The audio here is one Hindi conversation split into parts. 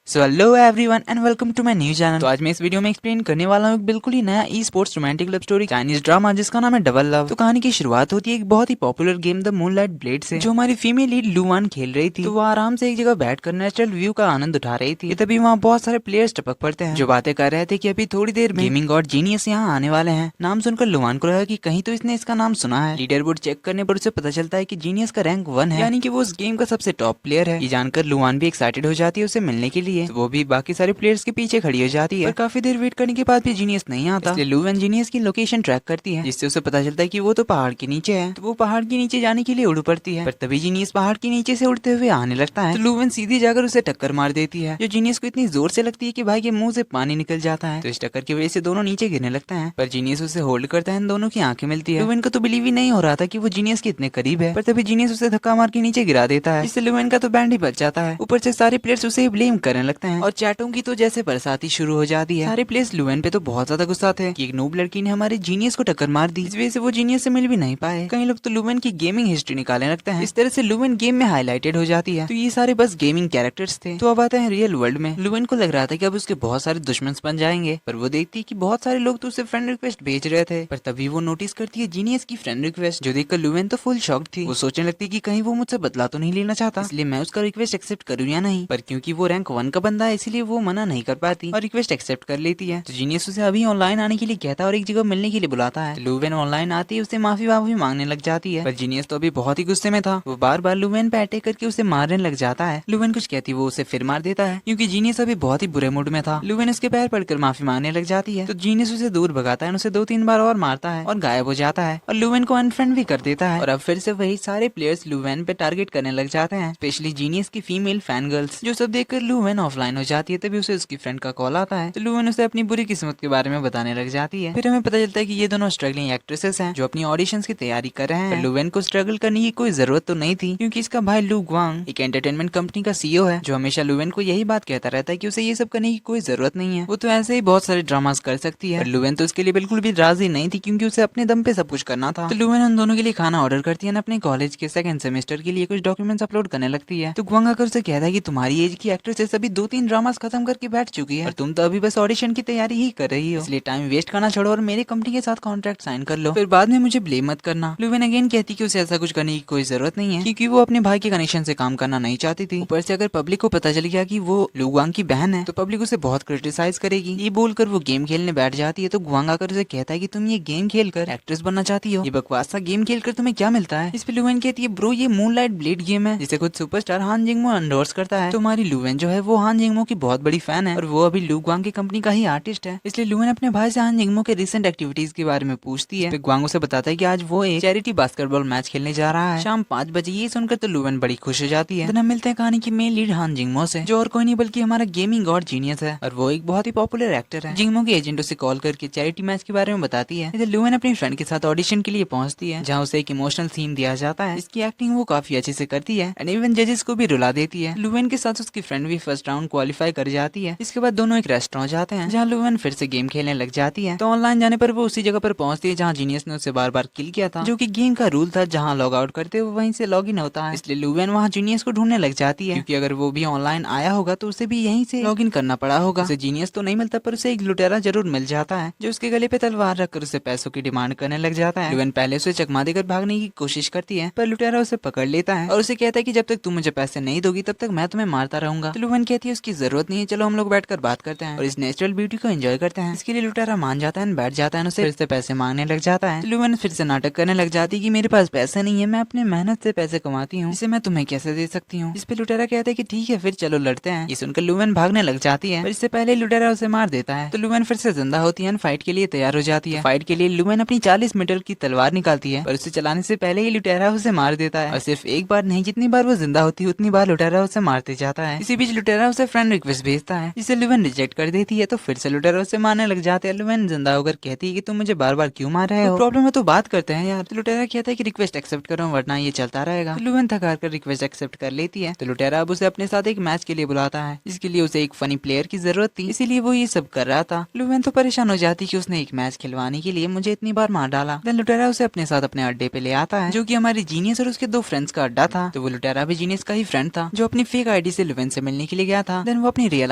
So hello everyone and welcome to my new channel. तो आज मैं इस वीडियो में एक्सप्लेन करने वाला हूँ एक बिल्कुल ही नया e sports romantic love story Chinese drama जिसका नाम है डबल लव। तो कहानी की शुरुआत होती है एक बहुत ही popular game the moonlight blade से, जो हमारी फीमेल लीड लुवान खेल रही थी। तो वो आराम से एक जगह बैठकर नेचुरल व्यू का आनंद उठा रही थी। तभी वहाँ बहुत सारे प्लेयर्स टपक पड़ते हैं जो बातें कर रहे थे कि अभी थोड़ी देर में गेमिंग गॉड जीनियस यहाँ आने वाले हैं। नाम सुनकर लुवान को लगा कि कहीं तो इसने इसका नाम सुना है। लीडर बोर्ड चेक करने पर उसे पता चलता है कि जीनियस का रैंक 1 है, यानी कि वो उस गेम का सबसे टॉप प्लेयर है। ये जानकर लुवान भी एक्साइटेड हो जाती है उसे मिलने के लिए। तो वो भी बाकी सारे प्लेयर्स के पीछे खड़ी हो जाती है, पर काफी देर वेट करने के बाद भी जीनियस नहीं आता। इसलिए लुवान जीनियस की लोकेशन ट्रैक करती है, जिससे उसे पता चलता है कि वो तो पहाड़ के नीचे है। तो वो पहाड़ के नीचे जाने के लिए उड़ पड़ती है, पर तभी जीनियस पहाड़ के नीचे से उड़ते हुए आने लगता है। तो लुवान सीधी जाकर उसे टक्कर मार देती है, जो जीनियस को इतनी जोर से लगती है कि भाई के मुंह से पानी निकल जाता है। तो इस टक्कर की वजह से दोनों नीचे गिरने लगते हैं, पर जीनियस उसे होल्ड करता है। दोनों की आंखें मिलती है। लुवान को तो बिलीव ही नहीं हो रहा था कि वो जीनियस के इतने करीब है, पर तभी जीनियस उसे धक्का मार के नीचे गिरा देता है। इससे लुवान का तो बैंड ही बच जाता है। ऊपर से सारे प्लेयर्स उसे ब्लेम करने लगते हैं और चैटों की तो जैसे बरसाती शुरू हो जाती है। सारे प्लेयर्स लुवान पे तो बहुत ज्यादा गुस्सा थे कि एक नूब लड़की ने हमारे जीनियस को टक्कर मार दी। इस वजह से वो जीनियस से मिल भी नहीं पाए। कई लोग तो लुवान की गेमिंग हिस्ट्री निकालने लगते हैं। इस तरह से लुवान गेम में हाईलाइटेड हो जाती है। तो ये सारे बस गेमिंग कैरेक्टर्स थे। तो अब आते हैं रियल वर्ल्ड में। लुवान को लग रहा था कि अब उसके बहुत सारे दुश्मन बन जाएंगे, पर वो देखती है कि बहुत सारे लोग तो उसे फ्रेंड रिक्वेस्ट भेज रहे थे। पर तभी वो नोटिस करती है जीनियस की फ्रेंड रिक्वेस्ट, जो देखकर लुवान तो फुल शॉक थी। वो सोचने लगती कि कहीं वो मुझसे बदला तो नहीं लेना चाहता, इसलिए मैं उसका रिक्वेस्ट एक्सेप्ट करूँ या नहीं। पर क्योंकि वो रैंक 1 का बंदा है, इसलिए वो मना नहीं कर पाती और रिक्वेस्ट एक्सेप्ट कर लेती है। तो जीनियस उसे अभी ऑनलाइन आने के लिए कहता है और एक जगह मिलने के लिए बुलाता है। तो लुवान ऑनलाइन आती है उसे माफी मांगने लग जाती है, पर जीनियस तो अभी बहुत ही गुस्से में था। वो बार बार लुवान पे अटैक करके उसे मारने लग जाता है। लुवान कुछ कहती वो उसे फिर मार देता है, क्योंकि जीनियस अभी बहुत ही बुरे मूड में था। लुवान उसके पैर पड़कर माफी मांगने लग जाती है। तो जीनियस उसे दूर भगाता है, उसे 2-3 बार और मारता है और गायब हो जाता है और लुवान को अनफ्रेंड भी कर देता है। और अब फिर से वही सारे प्लेयर्स लुवान पे टारगेट करने लग जाते हैं, स्पेशली जीनियस की फीमेल फैन गर्ल्स, जो सब देखकर लुवान ऑफलाइन हो जाती है। तभी उसे उसकी फ्रेंड का कॉल आता है। तो लुवान उसे अपनी बुरी किस्मत के बारे में बताने लग जाती है। फिर हमें पता चलता है कि ये दोनों स्ट्रगलिंग एक्ट्रेसेस हैं जो अपनी ऑडिशंस की तैयारी कर रहे हैं। लुवान को स्ट्रगल करने की कोई जरूरत तो नहीं थी, क्योंकि इसका भाई लू ग्वांग एक एंटरटेनमेंट कंपनी का सीईओ है, जो हमेशा लुवान को यही बात कहता रहता है कि उसे ये सब करने की कोई जरूरत नहीं है। वो तो ऐसे ही बहुत सारे ड्रामास कर सकती है। लुवान तो उसके लिए बिल्कुल भी राजी नहीं थी, क्योंकि उसे अपने दम पे सब कुछ करना था। तो लुवान उन दोनों के लिए खाना ऑर्डर करती है, अपने कॉलेज के सेकंड सेमेस्टर के लिए कुछ डॉक्यूमेंट्स अपलोड करने लगती है। तो ग्वांग आकर उसे कहता है कि तुम्हारी एज की एक्ट्रेसेस अभी 2-3 ड्रामास खत्म करके बैठ चुकी है और तुम तो अभी बस ऑडिशन की तैयारी ही कर रही हो, इसलिए टाइम वेस्ट करना छोड़ो और मेरे कंपनी के साथ कॉन्ट्रैक्ट साइन कर लो, फिर बाद में मुझे ब्लेम मत करना। लुवान अगेन कहती कि उसे ऐसा कुछ करने की कोई जरूरत नहीं है, क्योंकि वो अपने भाई के कनेक्शन से काम करना नहीं चाहती थी। ऊपर से अगर पब्लिक को पता चल गया कि वो लू ग्वांग की बहन है, तो पब्लिक उसे बहुत क्रिटिसाइज करेगी। ये बोलकर वो गेम खेलने बैठ जाती है। तो ग्वांग आकर उसे कहता है कि तुम ये गेम खेलकर एक्ट्रेस बनना चाहती हो, ये बकवास सा गेम खेलकर तुम्हें क्या मिलता है। इस पे लुवान कहती है ब्रो ये मूनलाइट ब्लेड गेम है, जिसे खुद सुपरस्टार हान जिंगमो एंडोर्स करता है। तो हमारी लुवान जो है वो हान जिंगमो की बहुत बड़ी फैन है और वो अभी लू ग्वांग की कंपनी का ही आर्टिस्ट है। इसलिए लुवान अपने भाई से हान जिंगमो के रिसेंट एक्टिविटीज के बारे में पूछती है। ग्वांग उसे बताता है कि आज वो एक चैरिटी बास्केटबॉल मैच खेलने जा रहा है शाम 5 बजे। ये सुनकर तो लुवान बड़ी खुश हो जाती है। हम मिलते हैं कहानी की मेन लीड हान जिंगमो से, जो और कोई नहीं बल्कि हमारा गेमिंग गॉड जीनियस है और वो एक बहुत ही पॉपुलर एक्टर है। जिंगमो के एजेंट उसे कॉल करके चैरिटी मैच के बारे में बताती है। इधर लुवान अपनी फ्रेंड के साथ ऑडिशन के लिए पहुंचती है, जहां उसे एक इमोशनल सीन दिया जाता है। इसकी एक्टिंग वो काफी अच्छे से करती है एंड इवन जजेस को भी रुला देती है। लुवान के साथ उसकी फ्रेंड भी फर्स्ट राउंड क्वालिफाई कर जाती है। इसके बाद दोनों एक रेस्टोरेंट जाते हैं, जहाँ लुवान फिर से गेम खेलने लग जाती है। तो ऑनलाइन जाने पर वो उसी जगह पर पहुंचती है जहाँ जीनियस ने उसे बार बार किल किया था, जो कि गेम का रूल था, जहाँ लॉग आउट करते हुए वहीं से लॉग इन होता है। इसलिए लुवान वहाँ जीनियस को ढूंढने लग जाती है, क्योंकि अगर वो भी ऑनलाइन आया होगा तो उसे भी यहीं से लॉग इन करना पड़ा होगा। उसे जीनियस तो नहीं मिलता, पर उसे एक लुटेरा जरूर मिल जाता है, जो उसके गले पे तलवार रखकर उसे पैसों की डिमांड करने लग जाता है। लुवान पहले उसे चकमा देकर भागने की कोशिश करती है, पर लुटेरा उसे पकड़ लेता है और उसे कहता है कि जब तक तुम मुझे पैसे नहीं दोगी तब तक मैं तुम्हें मारता रहूंगा। तो लुवान कहती है उसकी जरूरत नहीं है, चलो हम लोग बैठकर बात करते हैं और इस नेचुरल ब्यूटी को एंजॉय करते हैं। इसके लिए लुटेरा मान जाता है, बैठ जाता है, उसे फिर से पैसे मांगने लग जाता है। तो लुवान फिर से नाटक करने लग जाती है कि मेरे पास पैसे नहीं है, मैं अपने मेहनत से पैसे कमाती हूँ, इसे मैं तुम्हें कैसे दे सकती हूँ। इस पे लुटेरा कहता है कि ठीक है फिर चलो लड़ते हैं। ये सुनकर लुवान भागने लग जाती है, पर इससे पहले लुटेरा उसे मार देता है। तो लुवान फिर से जिंदा होती है, फाइट के लिए तैयार हो जाती है। फाइट के लिए लुवान अपनी 40 मीटर की तलवार निकालती है, पर उसे चलाने से पहले ही लुटेरा उसे मार देता है और सिर्फ एक बार नहीं, जितनी बार वो जिंदा होती है उतनी बार लुटेरा उसे मारते जाता है। इसी बीच लुटेरा उसे फ्रेंड रिक्वेस्ट भेजता है, जिसे लुवान रिजेक्ट कर देती है। तो फिर से लुटेरा उसे मारने लग जाते हैं। लुवान जिंदा होकर कहती है कि तुम मुझे बार बार क्यों मार रहे हो, प्रॉब्लम है तो बात करते हैं यार। तो लुटेरा कहता है कि रिक्वेस्ट एक्सेप्ट करो वरना ये चलता रहेगा। तो लुवान थकार कर रिक्वेस्ट एक्सेप्ट कर लेती है। तो लुटेरा अब उसे अपने साथ एक मैच के लिए बुलाता है, जिसके लिए उसे एक फनी प्लेयर की जरूरत थी, इसीलिए वो ये सब कर रहा था। लुवान तो परेशान हो जाती कि उसने एक मैच खिलवाने के लिए मुझे इतनी बार मार डाला। देन लुटेरा उसे अपने साथ अपने अड्डे पे ले आता है, जो कि हमारे जीनियस और उसके 2 फ्रेंड्स का अड्डा था। तो वो लुटेरा भी जीनियस का ही फ्रेंड था, जो अपनी फेक आईडी से लुवान से मिलने के लिए गया था। देन वो अपनी रियल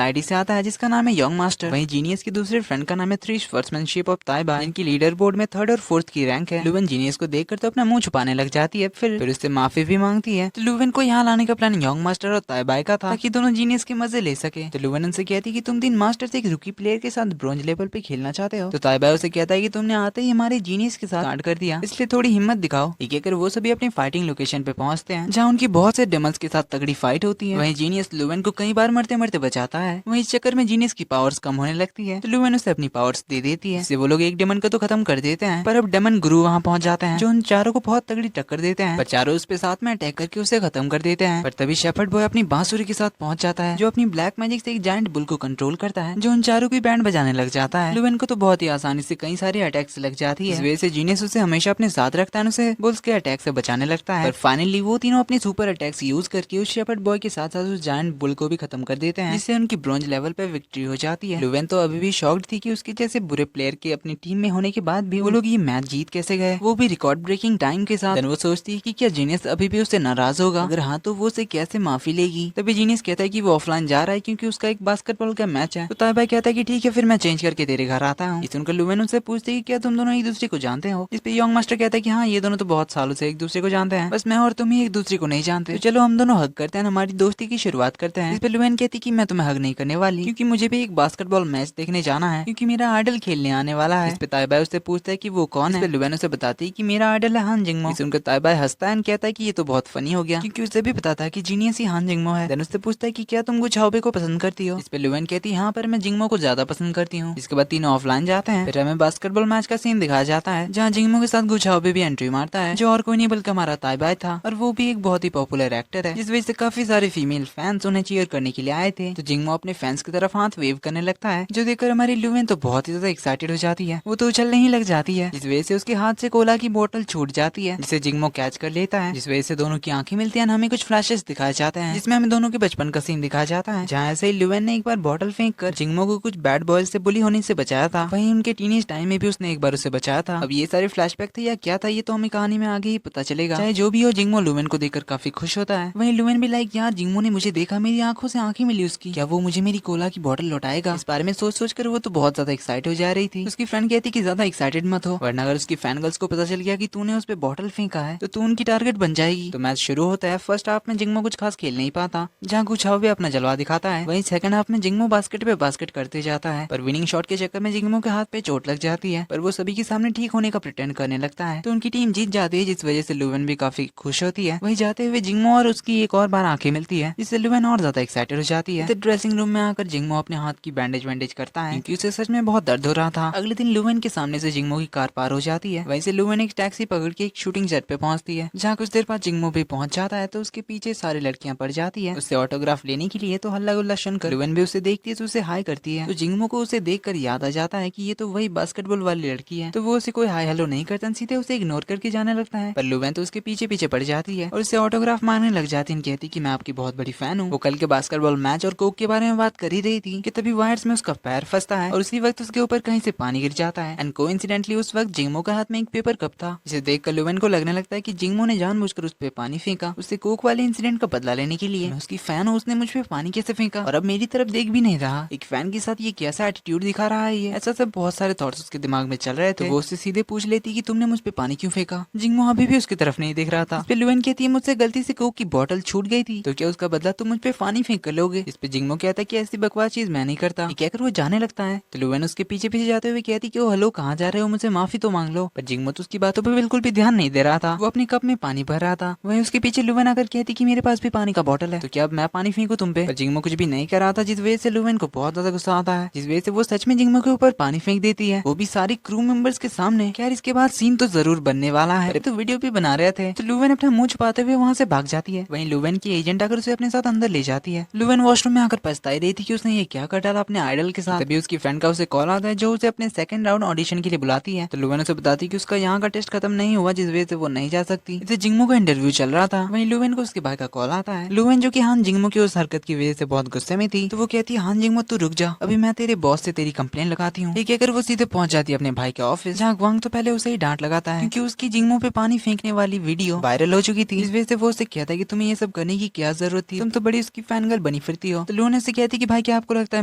आईडी से आता है जिसका नाम है यंग मास्टर। वहीं जीनियस के दूसरे फ्रेंड का नाम है थ्री स्पोर्ट्समैनशिप ऑफ ताइबा, इनकी लीडर बोर्ड में 3rd और 4th की रैंक है। लुवेन जीनियस को देखकर तो अपना मुंह छुपाने लग जाती है, फिर उससे माफी भी मांगती है। तो लुवेन को यहाँ लाने का प्लान यंग मास्टर और ताइबा का था ताकि दोनों जीनियस के मजे ले सके। तो लुवेन उनसे कहती है कि तुम 3 मास्टर से एक रूकी प्लेयर के साथ ब्रॉन्ज लेवल पे खेलना चाहते हो। तो ताइबा उसे कहता है कि तुमने आते ही हमारे जीनियस के साथ कांड कर दिया, इसलिए थोड़ी हिम्मत दिखाओ। ये कहकर वो सभी अपनी फाइटिंग लोकेशन पे पहुंचते हैं जहाँ उनकी बहुत से डेमल्स के साथ तगड़ी फाइट होती है। वहीं जीनियस लुवेन को कई बार मरते मरते बचाता है। वहीं इस चक्कर में जीनियस की पावर्स कम होने लगती है तो लुवेन उसे अपनी पावर्स दे देती है। इससे वो लोग एक डेमन को तो खत्म कर देते हैं, पर अब डेमन गुरु वहाँ पहुंच जाते हैं जो उन चारों को बहुत तगड़ी टक्कर देते हैं, पर चारों उस पे साथ में अटैक करके उसे खत्म कर देते हैं। पर तभी शेफर्ड बॉय अपनी बांसुरी के साथ पहुंच जाता है जो अपनी ब्लैक मैजिक से एक जायंट बुल को कंट्रोल करता है जो उन चारों की बैंड बजाने लग जाता है। लुवेन को तो बहुत ही आसानी से कई सारे अटैक्स लग जाती है। इस वजह से जीनियस उसे हमेशा अपने साथ रखता है, उसे बुल्स के अटैक से बचाने लगता है। पर फाइनली वो तीनों अपने सुपर अटैक्स यूज करके उस शेफर्ड बॉय के साथ साथ उस जायंट बुल को भी खत्म कर देते हैं, जिससे उनकी ब्रॉन्ज लेवल पे विक्ट्री हो जाती है। लुवेन तो अभी भी शॉक्ड थी कि उसके जैसे बुरे प्लेयर के अपनी टीम में होने के बाद भी वो लोग ये मैच जीत कैसे गए, वो भी रिकॉर्ड ब्रेकिंग टाइम के साथ। वो सोचती है कि क्या जीनियस अभी भी उससे नाराज होगा, अगर हाँ तो वो उसे कैसे माफी लेगी। तभी जीनियस कहता है कि वो ऑफलाइन जा रहा है क्योंकि उसका एक बास्केटबॉल का मैच है। तो ताइबा कहता है कि ठीक है फिर मैं चेंज करके तेरे घर आता हूँ। सुनकर लुवेन उनसे पूछती है कि क्या तुम दोनों एक दूसरे को जानते हो। इस पे यंग मास्टर कहता है कि हाँ ये दोनों तो बहुत सालों से एक दूसरे को जानते हैं, बस मैं और तुम ही एक दूसरे को नहीं जानते। तो चलो हम दोनों हग करते हैं, हमारी दोस्ती की शुरुआत करते हैं। इस पे लुवेन कहती कि मैं तुम्हें हग नहीं करने वाली क्योंकि मुझे भी एक बास्केटबॉल मैच देखने जाना है क्योंकि मेरा आइडल खेलने आने वाला है। इस पे ताइबा उससे पूछता है कि वो कौन है। लुवेन उसे बताती है कि मेरा आइडल है हान जिंगमो। सुनकर ताइबा हंसता है, कहता है कि ये तो बहुत फनी हो गया क्योंकि उसे भी पता था कि जीनियस ही हान जिंगमो है। देन उससे पूछता है कि क्या तुम गुचाओबे को पसंद करती हो। इस पे लुवेन कहती है हाँ पर मैं जिंगमो को ज्यादा पसंद करती हूँ। इसके बाद तीनों ऑफलाइन जाते हैं। फिर हमें बास्केटबॉल मैच का सीन दिखाया जाता है जहाँ जिंगमो के साथ गुचाओबे भी एंट्री मारता है जो और कोई नहीं बल्कि हमारा ताइबा था, और वो भी एक बहुत ही पॉपुलर एक्टर है जिस वजह से काफी सारे फीमेल फैंस उन्हें चीयर करने के लिए आए थे। तो जिंगमो अपने फैंस की तरफ हाथ वेव करने लगता है जो देखकर हमारी लुवेन तो बहुत ही ज्यादा एक्साइटेड हो जाती है, वो तो उछलने ही लग जाती है। इस वजह से उसके हाथ से कोला की बोतल छूट जाती है जिसे जिंगमो कैच कर लेता है, जिस वजह से दोनों की आंखें मिलती है। हमें कुछ फ्लैशेस दिखाए जाते हैं जिसमें हमें दोनों के बचपन का सीन दिखाया जाता है जहाँ ऐसे ही लुवेन ने एक बार बोतल फेंक कर जिंगमो को कुछ बैड बॉयज से बुली होने से बचाया था। वहीं उनके टीनेज टाइम में भी उसने एक बार उसे बचाया था। अब ये सारे फ्लैशबैक थे या क्या था ये तो हमें कहानी में आगे ही पता चलेगा। चाहे जो भी हो जिंगमो लुवेन को देखकर काफी खुश होता है। वहीं लुवेन भी लाइक यार जिंगमो ने मुझे देखा, मेरी आंखों से आंखें मिली उसकी, क्या वो मुझे मेरी कोला की बोतल लौटाएगा। इस बारे में सोच सोच कर वो तो बहुत ज्यादा एक्साइट हो जा रही थी। उसकी फ्रेंड कहती कि ज्यादा एक्साइटेड मत हो वरना अगर उसकी फैन गर्ल्स को पता चल गया कि तूने उस पे बोतल फेंका है तो तू उनकी टारगेट बन जाएगी। तो मैच शुरू होता है। फर्स्ट हाफ में जिंगमो कुछ खास खेल नहीं पाता जहाँ गुचाओबे अपना जलवा दिखाता है। वहीं सेकंड हाफ में जिंगमो बास्केट पे बास्केट करते जाता है पर विनिंग शॉट के चक्कर में जिंगमो के हाथ पे चोट लग जाती है, पर वो सभी के सामने ठीक होने का प्रिटेंड करने लगता है तो उनकी टीम जीत जाती है जिस वजह से लुवेन भी काफी खुश होती है। वहीं जाते हुए जिंगमो और उसकी एक और बार आंखें मिलती है जिससे लुवेन और ज्यादा एक्साइटेड हो जाती है। तो ड्रेसिंग रूम में आकर जिंगमो अपने हाथ की बैंडेज वैंडेज करता है क्योंकि उसे सच में बहुत दर्द हो रहा था। अगले दिन लुवेन के सामने से जिंगमो की कार पार हो जाती है। वहीं से लुवेन एक टैक्सी पकड़ के एक शूटिंग सेट पे पहुंचती है जहाँ कुछ देर बाद जिंगमो भी पहुंच जाता है तो उसके पीछे सारी लड़कियां पड़ जाती है उससे ऑटोग्राफ लेने के लिए। तो हल्ला गुल्ला सुनकर लुवेन भी उसे देखती है तो उसे हाई करती है। तो जिंगमो को उसे देखकर याद आ जाता है कि ये तो वही बास्केटबॉल वाली लड़की है, तो वो उसे कोई हाई हेलो नहीं करता, सीधे उसे इग्नोर करके जाने लगता है। पर लुवेन तो उसके पीछे पीछे पड़ जाती है और उससे ऑटोग्राफ मांगने लग जाती है। कहती कि मैं आपकी बहुत बड़ी फैन हूँ। वो कल के बास्केटबॉल मैच और कोक के बारे में बात कर ही रही थी कि तभी वायर्स में उसका पैर फंसता है और उसी वक्त उसके ऊपर कहीं से पानी गिर जाता है। एंड कोइंसिडेंटली उस वक्त जिंगमो के हाथ में एक पेपर कप था जिसे देखकर लुवेन को लगने लगता है कि जिंगमो ने जानबूझकर उस पे पानी फेंका उससे कोक वाले इंसिडेंट का बदला लेने के लिए। मैं उसकी फैन हूँ, उसने मुझ पे पानी कैसे फेंका और अब मेरी तरफ देख भी नहीं रहा। एक फैन के साथ ये कैसा एटीट्यूड दिखा रहा है ये। ऐसा सब बहुत सारे थॉट्स उसके दिमाग में चल रहे थे। वो उससे सीधे पूछ लेती कि तुमने मुझ पे पानी क्यों फेंका। जिंगमो अभी भी उसकी तरफ नहीं देख रहा था। इस पे लुवेन कहती है मुझसे गलती से कोक की बोतल छूट गई थी तो क्या उसका बदला तुम मुझ पे पानी फेंक कर लोगे। इस पे जिंगमो कहता है कि ऐसी बकवास चीज मैं नहीं करता। ये कहकर वो जाने लगता है तो लुवेन उसके पीछे पीछे जाते हुए कहती कि ओ हेलो कहाँ जा रहे हो, मुझे माफी तो मांग लो। पर जिंगमो तो उसकी बातों पे बिल्कुल भी ध्यान नहीं दे रहा था, वो अपने कप में पानी भर रहा था। वहीं उसके पीछे लुवेन आकर कहती कि मेरे पास भी पानी का बोतल है तो क्या अब मैं पानी फेंकू तुम पे। पर जिंगमो कुछ भी नहीं कर रहा था जिस वजह से लुवेन को बहुत ज्यादा गुस्सा आता है, जिस वजह से वो सच में जिंगमो के ऊपर पानी फेंक देती है, वो भी सारी क्रू मेंबर्स के सामने। खैर इसके बाद सीन तो जरूर बनने वाला है, तो वीडियो भी बना रहे थे तो लुवेन अपना मुंह छुपाते हुए वहाँ से भाग जाती है। वहीं लुवेन की एजेंट आकर उसे अपने साथ अंदर ले जाती है। लुवेन वॉशरूम में आकर पछताई रही थी कि उसने ये क्या कर डाला अपने आइडल के साथ। तभी उसकी फ्रेंड का उसे कॉल आता है जो उसे अपने सेकंड राउंड ऑडिशन के लिए बुलाती है। तो लुवेन उसे बताती है कि उसका यहाँ का टेस्ट खत्म नहीं हुआ जिस वजह से वो नहीं जा सकती। इसे जिंगमो का इंटरव्यू चल रहा था। वहीं लुवेन को उसके भाई का कॉल आता है। लुवेन जो कि हान जिंगमो की उस हरकत की वजह से बहुत गुस्से में थी तो वो कहती है हान जिंगमो तू रुक जा, अभी मैं तेरे बॉस से तेरी कंप्लेन लगाती हूँ। ये कहकर वो सीधे पहुंच जाती है अपने भाई के ऑफिस जहाँ ग्वांग तो पहले उसे ही डांट लगाता है क्योंकि उसकी जिंगमो पे पानी फेंकने वाली वीडियो वायरल हो चुकी थी। इस वजह से वो उससे कहता है कि तुम्हें ये सब करने की क्या जरूरत थी, तुम तो बड़ी उसकी फैन गर्ल बनी बनी फिरती हो। तो लुएन उससे कहती कि भाई क्या आपको लगता है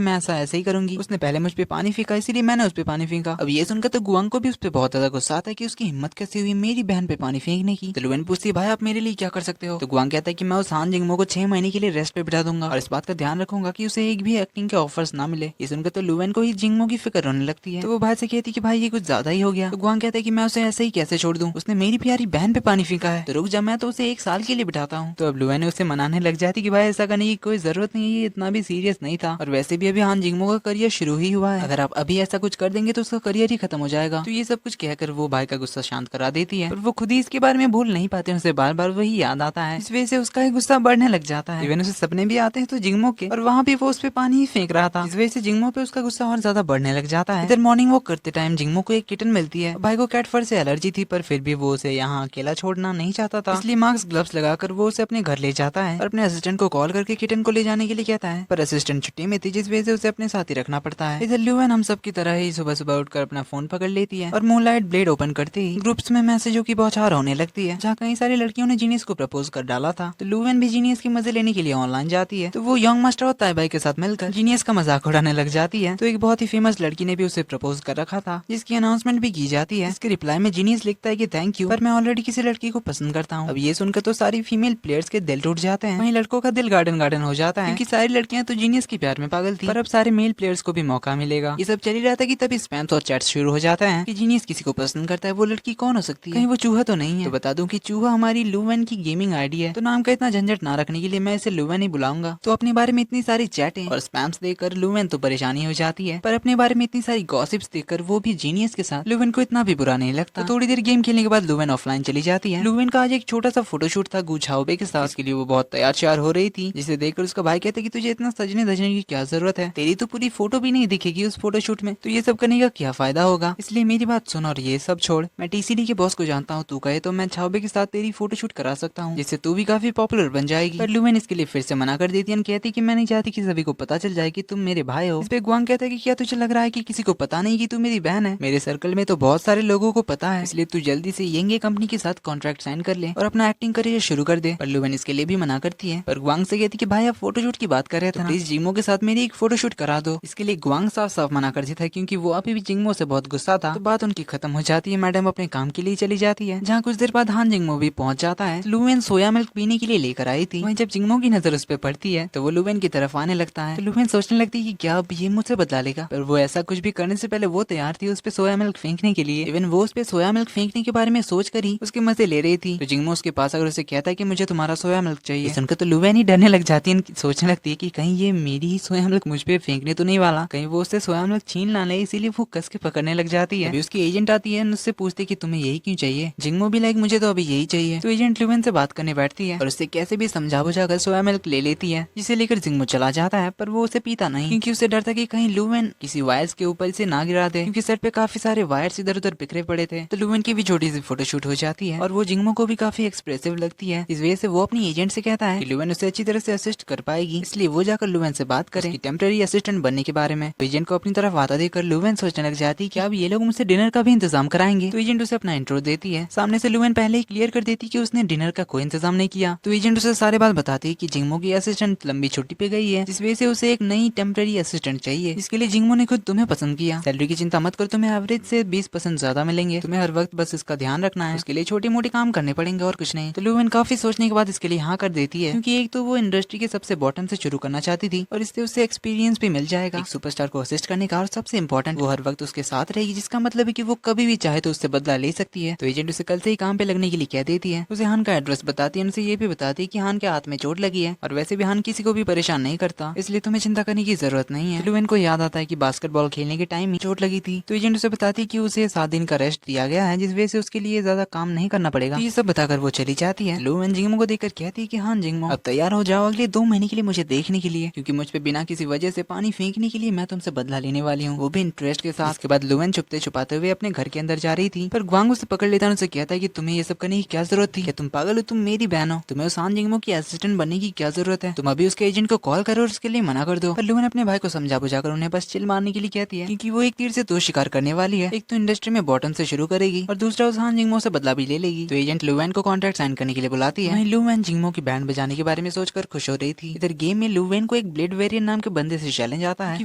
मैं ऐसे ही करूंगी? उसने पहले मुझ पे पानी फेंका इसीलिए मैंने उस पे पानी फेंका। अब ये सुनकर तो गुआंग को भी उस पे बहुत ज्यादा गुस्सा आता है कि उसकी हिम्मत कैसे हुई मेरी बहन पे पानी फेंकने की। तो लुएन पूछती है भाई आप मेरे लिए क्या कर सकते हो? तो गुआंग कहता है कि मैं उस हान जिंगमो को 6 महीने के लिए रेस्ट पे बिठा दूंगा और इस बात का ध्यान रखूंगा कि उसे एक भी एक्टिंग के ऑफर्स ना मिले। ये सुनकर तो लुएन को ही जिंगमो की फिक्र होने लगती है। तो वो भाई से कहती कि भाई ये कुछ ज्यादा ही हो गया। तो गुआंग कहता है कि मैं उसे ऐसे ही कैसे छोड़ दूं? उसने मेरी प्यारी बहन पे पानी फेंका है, तो रुक जा मैं तो उसे 1 साल के लिए बिठाता हूँ। तो अब लुएन उसे मनाने लग जाती कि भाई ऐसा करने की कोई जरूरत नहीं है, ये इतना भी सीरियस नहीं था और वैसे भी अभी हान जिंगमो का करियर शुरू ही हुआ है, अगर आप अभी ऐसा कुछ कर देंगे तो उसका करियर ही खत्म हो जाएगा। तो ये सब कुछ कहकर वो भाई का गुस्सा शांत करा देती है, पर वो खुद ही इसके बारे में भूल नहीं पाते, उसे बार बार वही याद आता है। इस वजह से उसका गुस्सा बढ़ने लग जाता है। इवन उसे सपने भी आते हैं तो जिंगमो के, और वहाँ भी वो उस पे पानी ही फेंक रहा था। इस वजह से जिंगमो पे उसका गुस्सा और ज्यादा बढ़ने लग जाता है। इधर मॉर्निंग वॉक करते टाइम जिंगमो को एक किटन मिलती है। भाई को कैट फर से एलर्जी थी पर फिर भी वो उसे यहाँ अकेला छोड़ना नहीं चाहता था, इसलिए मास्क ग्लव्स लगाकर वो उसे अपने घर ले जाता है और अपने असिस्टेंट को कॉल करके किटन को ले जाने के लिए कहता है, पर असिस्टेंट छुट्टी में थी जिस वजह से उसे अपने साथ ही रखना पड़ता है। इधर लुएन हम सब की तरह ही सुबह सुबह उठकर अपना फोन पकड़ लेती है और मूनलाइट ब्लेड ओपन करते ही ग्रुप्स में मैसेजों की बौछार होने लगती है, जहाँ कई सारी लड़कियों ने जीनियस को प्रपोज कर डाला था। तो लुएन भी जीनियस के मजे लेने के लिए ऑनलाइन जाती है। तो वो यंग मास्टर और ताई भाई के साथ मिलकर जीनियस का मजाक उड़ाने लग जाती है। तो एक बहुत ही फेमस लड़की ने भी उसे प्रपोज कर रखा था, जिसकी अनाउंसमेंट भी की जाती है। इसके रिप्लाई में जीनियस लिखता है कि थैंक यू, पर मैं ऑलरेडी किसी लड़की को पसंद करता हूँ। अब ये सुनकर तो सारी फीमेल प्लेयर्स के दिल टूट जाते हैं, वहीं लड़कों का दिल गार्डन गार्डन हो जाता है, क्योंकि सारी लड़कियां तो जीनियस के प्यार में पागल थी, पर अब सारे मेल प्लेयर्स को भी मौका मिलेगा। ये सब चल ही रहा था कि तभी स्पैम्स और चैट्स शुरू हो जाता है कि जीनियस किसी को पसंद करता है, वो लड़की कौन हो सकती है, कहीं वो चूहा तो नहीं है। तो बता दूं कि चूहा हमारी लुएन की गेमिंग आईडी है, तो नाम का इतना झंझट ना रखने के लिए मैं इसे लुएन ही बुलाऊंगा। तो अपने बारे में इतनी सारी चैटें और स्पैम्स देखकर लुएन तो परेशानी हो जाती है, पर अपने बारे में इतनी सारी गॉसिप्स देखकर वो भी जीनियस के साथ लुएन को इतना भी बुरा नहीं लगता। तो थोड़ी देर गेम खेलने के बाद लुएन ऑफलाइन चली जाती है। लुएन का आज एक छोटा सा फोटोशूट था गू झाओबे के साथ, इसके लिए वो बहुत तैयार श्यार हो रही थी, जिसे देखकर उसका भाई कहता है कि तुझे इतना सजने धजने की क्या जरूरत है, तेरी तो पूरी फोटो भी नहीं दिखेगी उस फोटोशूट में, तो ये सब करने का क्या फायदा होगा, इसलिए मेरी बात सुन और ये सब छोड़, मैं टीसीडी के बॉस को जानता हूँ, तू कहे तो मैं झाओबे के साथ तेरी फोटोशूट करा सकता हूँ, जिससे तू भी काफी पॉपुलर बन जाएगी। पर लुएन इसके लिए फिर से मना कर देती है, कहती कि मैं नहीं चाहती कि सभी को पता चल जाए कि तुम मेरे भाई हो। इस पे गुआंग कहता है कि क्या तुझे लग रहा है कि किसी को पता नहीं कि तू मेरी बहन है? मेरे सर्कल में तो बहुत सारे लोगों को पता है, इसलिए तू जल्दी से येंगे कंपनी के साथ कॉन्ट्रैक्ट साइन कर ले और अपना एक्टिंग करियर शुरू कर दे। पर लुएन इसके लिए भी मना करती है, पर गुआंग से कहती कि भाई आप फोटोशूट की बात कर रहे थे, तो प्लीज जिंगमो के साथ मेरी एक फोटोशूट करा दो। इसके लिए गुआंग साफ साफ मना कर देता है, क्योंकि वो अभी भी जिंगमो से बहुत गुस्सा था। तो बात उनकी खत्म हो जाती है, मैडम अपने काम के लिए चली जाती है, जहाँ कुछ देर बाद हान जिंगमो भी पहुंच जाता है। लुएन सोया मिल्क पीने के लिए लेकर आई थी, वहीं जब जिंगमो की नजर उस पर पड़ती है तो वो लुएन की तरफ आने लगता है। तो लुएन सोचने लगती है कि क्या अब ये मुझसे बदला लेगा, पर वो ऐसा कुछ भी करने से पहले वो तैयार थी उस पे सोया मिल्क फेंकने के लिए। इवन वो उस पे सोया मिल्क फेंकने के बारे में सोच कर ही उसके मजे ले रही थी। तो जिंगमो उसके पास अगर उसे कहता है कि मुझे तुम्हारा सोया मिल्क चाहिए, सुनकर तो लुएन ही डरने लग जाती है, सोचने लगती है कि कहीं ये मेरी ही सोया मिल्क मुझ पे फेंकने तो नहीं वाला, कहीं वो उससे सोया मिल्क छीन ना ले, इसीलिए वो कस के पकड़ने लग जाती है। अभी उसकी एजेंट आती है, उससे पूछती है कि तुम्हें यही क्यों चाहिए? जिंगमो भी लाइक मुझे तो अभी यही चाहिए। तो एजेंट लुएन से बात करने बैठती है और उससे कैसे भी समझा बुझा कर सोया मिल्क ले लेती है, जिसे लेकर जिंगमो चला जाता है, पर वो उसे पीता नहीं, क्योंकि उसे डर था कि कहीं लुएन किसी वायर्स के ऊपर इसे ना गिरा दे, क्योंकि सेट पे काफी सारे वायर्स इधर उधर बिखरे पड़े थे। तो लुएन की भी छोटी सी फोटोशूट हो जाती है और वो जिंगमो को भी काफी एक्सप्रेसिव लगती है। इस वजह से वो अपनी एजेंट से कहता है कि लुएन उसे अच्छी तरह से असिस्ट कर पाएगी, इसलिए वो जाकर लुएन से बात करे टेम्पररी असिस्टेंट बनने के बारे में। तो एजेंट को अपनी तरफ वादा देकर लुएन सोचने लग जाती है कि अब ये लोग मुझसे डिनर का भी इंतजाम कराएंगे। तो एजेंट उसे अपना इंट्रो देती है, सामने से लुएन पहले ही क्लियर कर देती कि उसने डिनर का कोई इंतजाम नहीं किया। तो एजेंट उसे सारे बात बताती है कि जिंगमो की असिस्टेंट लंबी छुट्टी पे गई है, जिस वजह से उसे एक नई टेम्पररी असिस्टेंट चाहिए, जिसके लिए जिंगमो ने खुद तुम्हें पसंद किया। सैलरी की चिंता मत कर, तुम्हें एवरेज से 20% ज्यादा मिलेंगे, तुम्हें हर वक्त बस इसका ध्यान रखना है, उसके लिए छोटे मोटे काम करने पड़ेंगे और कुछ नहीं। तो लुएन काफी सोचने के बाद इसके लिए हाँ कर देती है, क्योंकि एक तो वो इंडस्ट्री के सबसे बॉटम से शुरू करना चाहती थी और इससे उसे एक्सपीरियंस भी मिल जाएगा एक सुपरस्टार को असिस्ट करने का, और सबसे इंपॉर्टेंट वो हर वक्त उसके साथ रहेगी, जिसका मतलब है कि वो कभी भी चाहे तो उससे बदला ले सकती है। तो एजेंट उसे कल से ही काम पे लगने के लिए कह देती है, उसे हान का एड्रेस बताती है, उनसे ये भी बताती है कि हान के हाथ में चोट लगी है और वैसे भी हान किसी को भी परेशान नहीं करता, इसलिए तुम्हें चिंता करने की जरूरत नहीं है। लुएन को याद आता है कि बास्केटबॉल खेलने के टाइम ही चोट लगी थी। तो एजेंट उसे बताती है कि उसे 7 दिन का रेस्ट दिया गया है, जिस वजह से उसके लिए ज्यादा काम नहीं करना पड़ेगा। तो ये सब बताकर वो चली जाती है। लुएन जिंगमो को देखकर कहती है कि हाँ जिंगमो अब तैयार हो जाओ अगले 2 महीने के लिए मुझे देखने के लिए, क्योंकि मुझ पे बिना किसी वजह से पानी फेंकने के लिए मैं तुमसे बदला लेने वाली हूँ, वो भी इंटरेस्ट के साथ। इसके बाद लुएन छुपते छुपाते हुए अपने घर के अंदर जा रही थी, पर गुआंग उसे पकड़ लेता है, उसे कहता है कि तुम्हें ये सब करने की क्या जरूरत थी, क्या तुम पागल हो, तुम मेरी बहन हो, तुम्हें उस हान जिंगमो की असिस्टेंट बनने की क्या जरूरत है, तुम अभी उसके एजेंट को कॉल करो और उसके लिए मना कर दो। पर लुएन अपने भाई को समझा बुझाकर उन्हें बस चिल मारने के लिए कहती है, क्योंकि वो एक तीर से 2 शिकार करने वाली है, एक तो इंडस्ट्री में बॉटम से शुरू करेगी और दूसरा उस हान जिंगमो से बदला भी ले लेगी। तो एजेंट लुएन को कॉन्ट्रैक्ट साइन करने के लिए बुलाती है। वहीं लुएन जिंगमो की बैंड बजाने के बारे में सोचकर खुश हो रही थी। इधर गेम में लुवेन को एक ब्लेड वेरियर नाम के बंदे से चैलेंज आता है कि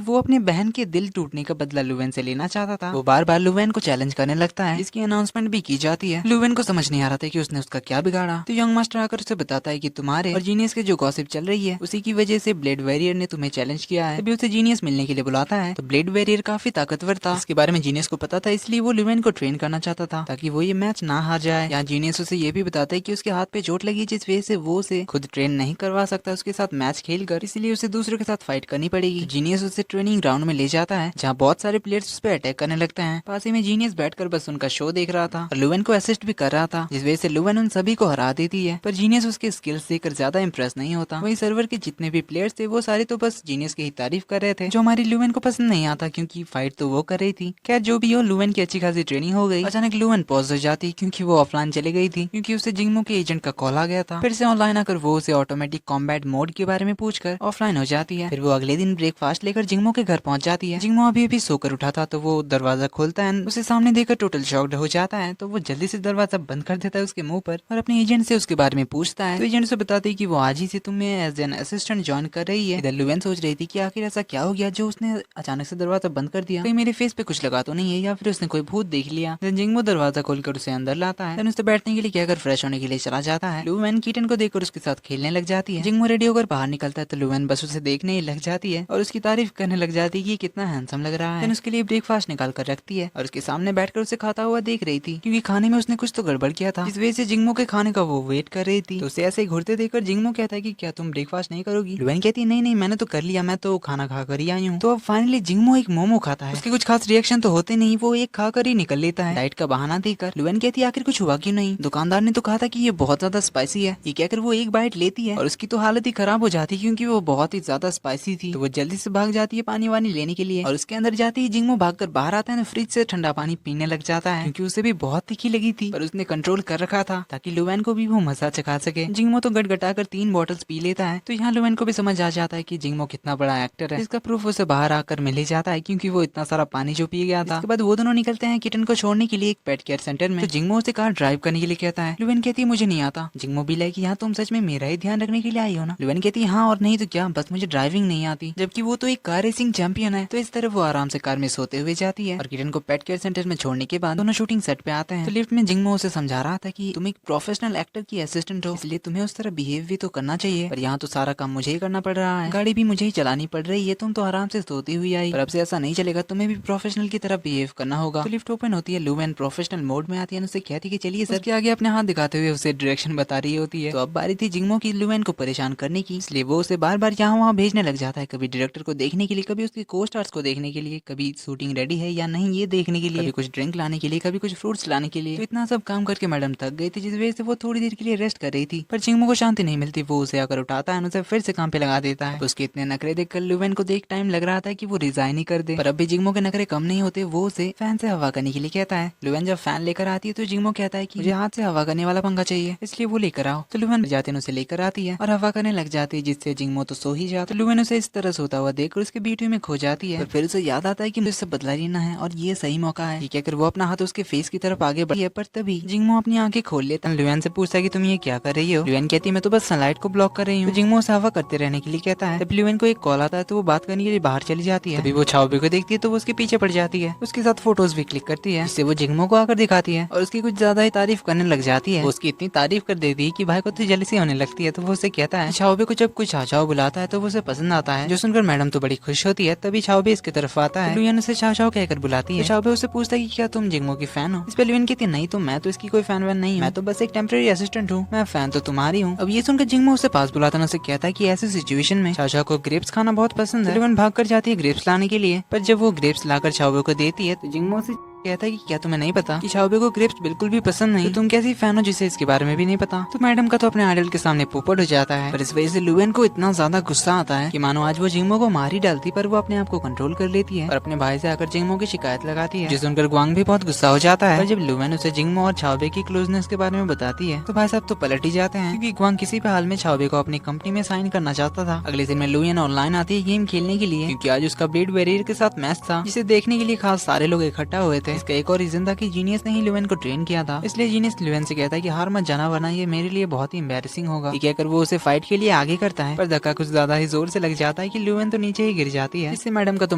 वो अपने बहन के दिल टूटने का बदला लुवेन से लेना चाहता था। वो बार बार लुवेन को चैलेंज करने लगता है, इसकी अनाउंसमेंट भी की जाती है। लुवेन को समझ नहीं आ रहा था कि उसने उसका क्या बिगाड़ा, तो यंग मास्टर आकर उसे बताता है कि तुम्हारे और जीनियस के जो गॉसिप चल रही है उसी की वजह से ब्लेड वेरियर ने तुम्हें चैलेंज किया है। तभी उसे जीनियस मिलने के लिए बुलाता है। तो ब्लेड वेरियर काफी ताकतवर था, इसके बारे में जीनियस को पता था, इसलिए वो लुवेन को ट्रेन करना चाहता था ताकि वो ये मैच ना हार जाए। यहाँ जीनियस उसे ये भी बताता है कि उसके हाथ पे चोट लगी, जिस वजह से वो उसे खुद ट्रेन नहीं करवा सकता उसके साथ मैच खेलकर, इसलिए उसे दूसरों के साथ फाइट करनी पड़ेगी। जीनियस उसे ट्रेनिंग ग्राउंड में ले जाता है जहाँ बहुत सारे प्लेयर्स उस पर अटैक करने लगते हैं। पास ही में जीनियस बैठकर बस उनका शो देख रहा था और लुवेन को असिस्ट भी कर रहा था, जिस वजह से लुवेन उन सभी को हरा देती है। पर जीनियस उसके स्किल्स देखकर ज्यादा इंप्रेस नहीं होता। वही सर्वर के जितने भी प्लेयर्स थे वो सारे तो बस जीनियस की ही तारीफ कर रहे थे, जो हमारी लुवेन को पसंद नहीं आता क्योंकि फाइट तो वो कर रही थी। खैर जो भी हो, लुवेन की अच्छी खासी ट्रेनिंग हो गई। अचानक लुवेन पॉज हो जाती क्योंकि वो ऑफलाइन चली गई थी, क्योंकि उसे जिंगमो के एजेंट का कॉल आ गया था। फिर से ऑनलाइन आकर वो उसे ऑटोमेटिक कॉम्बैट मोड के बारे में पूछकर ऑफलाइन हो जाती है। फिर वो अगले दिन ब्रेकफास्ट लेकर जिंगमो के घर पहुंच जाती है। जिंगमो अभी सोकर उठा था, तो वो दरवाजा खोलता है, उसे सामने देखकर टोटल शॉक्ड हो जाता है। तो वो जल्दी से दरवाजा बंद कर देता है उसके मुंह पर और अपने एजेंट से उसके बारे में पूछता है। तो एजेंट से बताते हैं कि वो आज ही से तुम्हें एज एन असिस्टेंट ज्वाइन कर रही है। इधर लुवेन सोच रही थी कि आखिर ऐसा क्या हो गया जो उसने अचानक से दरवाजा बंद कर दिया, कहीं मेरे फेस पे कुछ लगा तो नहीं है या फिर उसने कोई भूत देख लिया। जिंगमो दरवाजा खोलकर उसे अंदर लाता है, उसे बैठने के लिए कहकर फ्रेश होने के लिए चला जाता है। लुवेन कीटन को देखकर उसके साथ खेलने लग जाती है। जिंगमो रेडी होकर बाहर निकलता है तो लुवेन बस उसे देखने ही लग जाती है और उसकी तारीफ करने लग जाती है कि कितना हैंडसम लग रहा है। उसके लिए ब्रेकफास्ट निकाल कर रखती है और उसके सामने बैठकर उसे खाता हुआ देख रही थी, क्योंकि खाने में उसने कुछ तो गड़बड़ किया था, इस वजह से जिंगमो के खाने का वो वेट कर रही थी। तो उसे ऐसे ही घूरते देखकर जिंगमो कहता है कि क्या तुम ब्रेकफास्ट नहीं करोगी? लुवेन कहती है नहीं मैंने तो कर लिया, मैं तो खाना खा कर ही आई हूँ। तो अब फाइनली जिंगमो एक मोमो खाता है। उसके कुछ खास रिएक्शन तो होते नहीं, वो एक खाकर ही निकल लेता है डाइट का बहाना देकर। लुवेन कहती है आखिर कुछ हुआ क्यों नहीं? दुकानदार ने तो कहा था कि ये बहुत ज्यादा स्पाइसी है। ये कहकर वो एक बाइट लेती है और उसकी तो हालत ही खराब हो जाती है क्योंकि वो बहुत ही ज्यादा स्पाइसी थी। तो वो जल्दी से भाग जाती है पानी वानी लेने के लिए और उसके अंदर जाती है जिंगमो भागकर बाहर आता है, फ्रिज से ठंडा पानी पीने लग जाता है क्योंकि उसे भी बहुत तीखी लगी थी, पर उसने कंट्रोल कर रखा था ताकि लुवेन को भी वो मजा चखा सके। जिंगमो तो गटगटाकर 3 बॉटल्स पी लेता है। तो यहाँ लुवेन को भी समझ आ जाता है कि जिंगमो कितना बड़ा एक्टर है। इसका प्रूफ उसे बाहर आकर मिल ही जाता है क्योंकि वो इतना सारा पानी जो पी गया था। इसके बाद वो दोनों निकलते हैं किटन को छोड़ने के लिए एक पेट केयर सेंटर में। तो जिंगमो उसे कार ड्राइव करने के लिए कहता है। लुवेन कहती है मुझे नहीं आता। जिंगमो भी लाइक यहाँ तुम सच में मेरा ही ध्यान रखने के लिए आई हो ना? लुवेन कहती है हाँ और नहीं तो क्या, बस मुझे ड्राइविंग नहीं आती, जबकि वो तो एक कार रेसिंग चैंपियन है। तो इस तरह वो आराम से कार में सोते हुए जाती है और किटन को पेट केयर सेंटर में छोड़ने के बाद दोनों शूटिंग सेट पे आते हैं। तो लिफ्ट में जिंगमो उसे समझा रहा था कि तुम एक प्रोफेशनल एक्टर की असिस्टेंट हो, इसलिए तुम्हें उस तरह बिहेव भी तो करना चाहिए, पर यहाँ तो सारा काम मुझे ही करना पड़ रहा है, गाड़ी भी मुझे ही चलानी पड़ रही है, तुम तो आराम से सोती हुई आई, पर अब से ऐसा नहीं चलेगा, तुम्हें भी प्रोफेशनल की तरह बिहेव करना होगा। तो लिफ्ट ओपन होती है, लुवेन प्रोफेशनल मोड में आती है, उसे कहती है चलिए सर के आगे अपने हाथ दिखाते हुए उसे डायरेक्शन बता रही होती है। तो अब बारी थी जिंगमो की लुवेन को परेशान करने की, इसलिए वो उसे बार बार यहाँ वहाँ भेजने लग जाता है, कभी डायरेक्टर को देखने के लिए, कभी उसके को स्टार्स को देखने के लिए, कभी शूटिंग रेडी है या नहीं ये देखने के लिए, कभी कुछ ड्रिंक लाने के लिए, कभी कुछ फ्रूट्स लाने के लिए। तो इतना सब काम करके मैडम थक गई थी, जिस वजह से वो थोड़ी देर के लिए रेस्ट कर रही थी, पर जिंगमो को शांति नहीं मिलती। वो उसे आकर उठाता है, उसे फिर से काम पे लगा देता है। उसके इतने नखरे देखकर लुवेन को देख टाइम लग रहा था कि वो रिजाइन ही कर दे, पर अब भी जिंगमो के नखरे कम नहीं होते। वो उसे फैन से हवा करने के लिए कहता है। लुवेन जब फैन लेकर आती है तो जिंगमो कहता है कि मुझे हाथ से हवा करने वाला पंखा चाहिए, इसलिए वो लेकर आओ। तो लुवेन जाते उसे लेकर आती है और हवा करने लग जाती है, जिससे जिंगमो तो सो ही जाता है। लुवेन उसे इस तरह सोता हुआ देखकर उसके बीट में खो जाती है, फिर उसे याद आता है कि मुझे सब बदला लेना है और ये सही मौका है। ये कहकर वो अपना हाथ उसके फेस की तरफ आगे बढ़ी है, पर तभी जिंगमो अपनी आंखें खोल लेता है। लुवेन से पूछता है कि तुम ये क्या कर रही हो? लुवेन कहती है मैं तो बस सनलाइट को ब्लॉक कर रही हूँ। तो जिंगमो उसे हवा करते रहने के लिए कहता है। तब लुवेन को एक कॉल आता है तो वो बात करने के लिए बाहर चली जाती है। तभी वो छाओबे को देखती है तो वो उसके पीछे पड़ जाती है, उसके साथ फोटोज भी क्लिक करती है, जिससे वो जिंगमो को आकर दिखाती है और उसकी कुछ ज्यादा ही तारीफ करने लग जाती है। वो उसकी इतनी तारीफ कर देती है कि भाई को तो जेलसी होने लगती है। तो वो उसे कहता है छाओबे को जब कुछ चाचाओ बुलाता है तो वो उसे पसंद आता है, जो सुनकर मैडम तो बड़ी खुश होती है। तभी छाओबे इसकी तरफ आता है, लुवेन उसे चाचाओ कहकर बुलाती है। छाओबे उसे पूछता है कि क्या तुम जिंगमो की फैन हो? इस पे लुवेन कहती है नहीं, तो मैं तो इसकी कोई फैन वैन नहीं हूँ, मैं तो बस एक टेम्परेरी असिस्टेंट हूँ, मैं फैन तो तुम्हारी हूँ। अब ये सुनकर जिंगमो उसे पास बुलाता है, उसे कहता है कि ऐसी सिचुएशन में चाचा को ग्रेप्स खाना बहुत पसंद है। लुवेन भाग कर जाती है ग्रेप्स लाने के लिए, पर जब वो ग्रेप्स लाकर छाओबे को देती है तो जिंगमो से कहता है कि क्या तुम्हें नहीं पता कि छाओबे को ग्रेप्स बिल्कुल भी पसंद नहीं, तो तुम कैसी फैन हो जिसे इसके बारे में भी नहीं पता? तो मैडम का तो अपने आइडल के सामने पोपट हो जाता है, पर इस वजह से लुवेन को इतना ज्यादा गुस्सा आता है कि मानो आज वो जिंगमो को मार ही डालती, पर वो अपने आप को कंट्रोल कर लेती है और अपने भाई से आकर जिंगमो की शिकायत लगाती है, जिसे सुनकर ग्वांग भी बहुत गुस्सा हो जाता है। पर जब लुवेन उसे जिंगमो और छाओबे की क्लोजनेस के बारे में बताती है तो भाई साहब तो पलट ही जाते हैं, क्योंकि ग्वांग किसी भी हाल में छाओबे को अपनी कंपनी में साइन करना चाहता था। अगले दिन में लुवेन ऑनलाइन आती है गेम खेलने के लिए, क्योंकि आज उसका ब्लेड वेरियर के साथ मैच था, जिसे देखने के लिए खास सारे लोग इकट्ठा हुए थे। इसका एक और रीजन था कि जीनियस ने ही लुवेन को ट्रेन किया था, इसलिए जीनियस लुवेन से कहता है कि हार मत जाना वरना ये मेरे लिए बहुत ही एम्बैरेसिंग होगा। ये कहकर वो उसे फाइट के लिए आगे करता है, पर धक्का कुछ ज्यादा ही जोर से लग जाता है कि लुवेन तो नीचे ही गिर जाती है। इससे मैडम का तो